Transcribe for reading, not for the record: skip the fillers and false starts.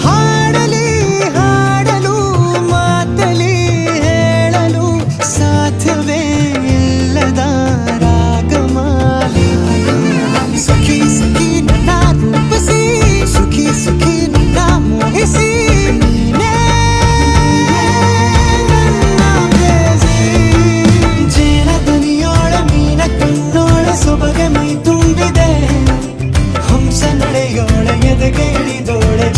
ಹಾಡಲಿ ಹಾಡಲು ಮಾತಲಿ ಹೇಳಲು ಸಾಧ್ಯವೇ ಇಲ್ಲದ ರಾಗಮಾಲಿ ಸಖಿ ಸಖಿ ನನ್ನ ರೂಪಿಸಿ ಸುಖಿ ಸುಖಿ ನನ್ನ ಮೋಹಿಸಿ ನೀನೇ ನನ್ನ ಪ್ರೇಯಸಿ. ಜೇನ ದನಿಯೋಳ ಮೀನ ಕಣ್ಣೋಳ ಸೊಬಗೆ ಮೈ ತುಂಬಿದೆ ಹಂಸ ನಡೆಯೋಳ ಎದೆಗೆ ಇಳಿದೋಳೆ